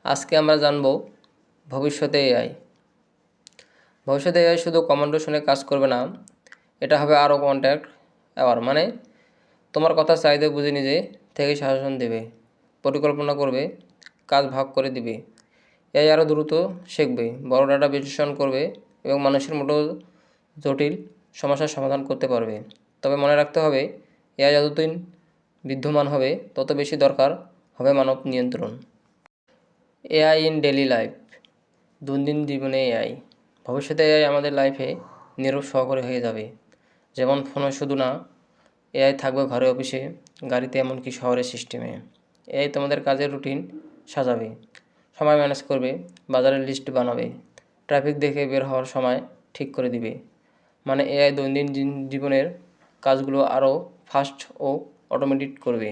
আজকে আমরা জানব ভবিষ্যতে এআই। ভবিষ্যতে এআই শুধু কমান্ডো শুনে কাজ করবে না, এটা হবে আরও কন্ট্যাক্ট অ্যাওয়ার, মানে তোমার কথা চাইতে বুঝে নিজে থেকেই শাসন দেবে, পরিকল্পনা করবে, কাজ ভাগ করে দিবে। এআই আরও দ্রুত শিখবে, বড় ডাটা বিশ্লেষণ করবে এবং মানুষের মতো জটিল সমস্যার সমাধান করতে পারবে। তবে মনে রাখতে হবে, এআই যতদিন বিদ্যমান হবে তত বেশি দরকার হবে মানব নিয়ন্ত্রণ। এআই ইন ডেইলি লাইফ, দৈনন্দিন জীবনে এআই। ভবিষ্যতে এআই আমাদের লাইফে নীরব সহকারী হয়ে যাবে। যেমন ফোনে শুধু না, এআই থাকবে ঘরে, অফিসে, গাড়িতে, এমনকি শহরের সিস্টেমে। এআই তোমাদের কাজের রুটিন সাজাবে, সময় ম্যানেজ করবে, বাজারের লিস্ট বানাবে, ট্রাফিক দেখে বের হওয়ার সময় ঠিক করে দিবে। মানে এআই দৈনন্দিন জীবনের কাজগুলো আরও ফাস্ট ও অটোমেটেড করবে।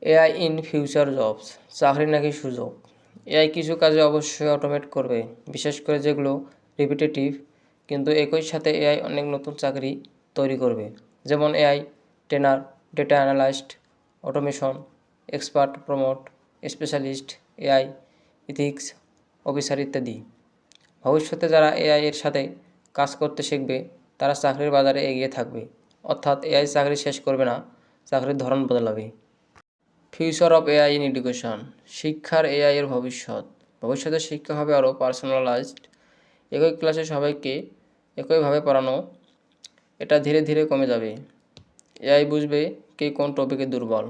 এআই ইন ফিউচার জবস, চাকরি নাকি সুযোগ। এআই কিছু কাজে অবশ্যই অটোমেট করবে, বিশেষ করে যেগুলো রিপিটেটিভ, কিন্তু একই সাথে এআই অনেক নতুন চাকরি তৈরি করবে। যেমন AI trainer, data analyst, automation expert, promote specialist, AI ethics officer ইত্যাদি। ভবিষ্যতে যারা এআই এর সাথে কাজ করতে শিখবে তারা চাকরির বাজারে এগিয়ে থাকবে। অর্থাৎ এআই চাকরি শেষ করবে না, চাকরির ধরন বদলাবে। Future of AI in education, শিক্ষার এআই এর ভবিষ্যৎ। ভবিষ্যতে শিক্ষা হবে আরও পার্সোনালাইজড, একই ক্লাসে সবাইকে একইভাবে পড়ানো, এটা ধীরে ধীরে কমে যাবে। এআই বুঝবে কে কোন টপিকে দুর্বল,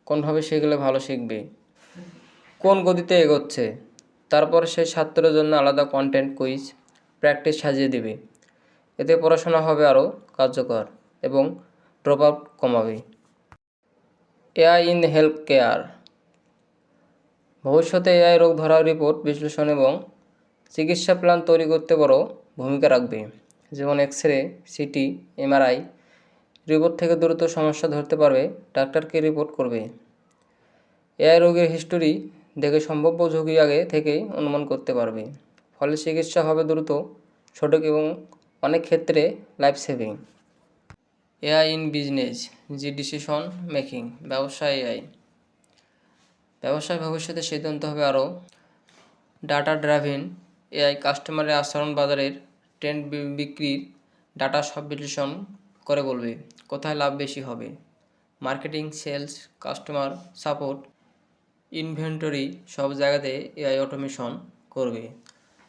কোনভাবে শিখলে ভালো শিখবে, কোন গতিতে এগোচ্ছে। তারপর সেই ছাত্রের জন্য আলাদা কন্টেন্ট, কুইজ, প্র্যাকটিস সাজিয়ে দেবে। এতে পড়াশোনা হবে আরও কার্যকর এবং ড্রপ আউট কমাবে। এআই ইন হেলথ কেয়ার, ভবিষ্যতে এআই রোগ ধরার রিপোর্ট বিশ্লেষণ এবং চিকিৎসা প্ল্যান তৈরি করতে বড় ভূমিকা রাখবে। যেমন এক্স-রে, সিটি, এমআরআই রিপোর্ট থেকে দ্রুত সমস্যা ধরতে পারবে, ডাক্তারকে রিপোর্ট করবে। এআই রোগের হিস্টোরি দেখে সম্ভাব্য ঝুঁকি আগে থেকেই অনুমান করতে পারবে। ফলে চিকিৎসা হবে দ্রুত, সঠিক এবং অনেক ক্ষেত্রে life saving. AI in business, G decision making, ব্যবসায় এআই। ব্যবসায় ভবিষ্যতে সিদ্ধান্ত হবে আরও ডাটা ড্রাইভেন। এআই কাস্টমারের আচরণ, বাজারের ট্রেন্ড, বিক্রির ডাটা সব বিশ্লেষণ করে বলবে কোথায় লাভ বেশি হবে। Marketing, sales, customer support, inventory সব জায়গাতে এআই অটোমেশন করবে।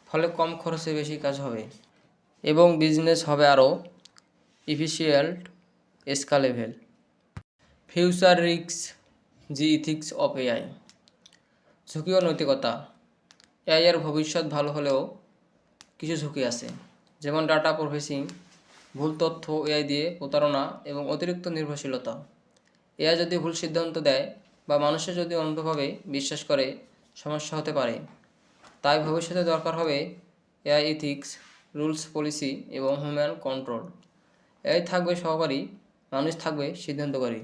ফলে কম খরচে বেশি কাজ হবে এবং বিজনেস হবে আরও efficient, scalable. Future risk, G ethics of AI, ঝুঁকি ও নৈতিকতা। এআই এর ভবিষ্যৎ ভালো হলেও কিছু ঝুঁকি আছে, যেমন ডাটা প্রসেসিং, ভুল তথ্য, এআই দিয়ে প্রতারণা এবং অতিরিক্ত নির্ভরশীলতা। এআই যদি ভুল সিদ্ধান্ত দেয় বা মানুষের যদি অন্ধভাবে বিশ্বাস করে, সমস্যা হতে পারে। তাই ভবিষ্যতে দরকার হবে এআই ইথিক্স, রুলস, পলিসি এবং হিউম্যান কন্ট্রোল। এআই থাকবে সহকারী, মানুষ থাকবে সিদ্ধান্তকারী।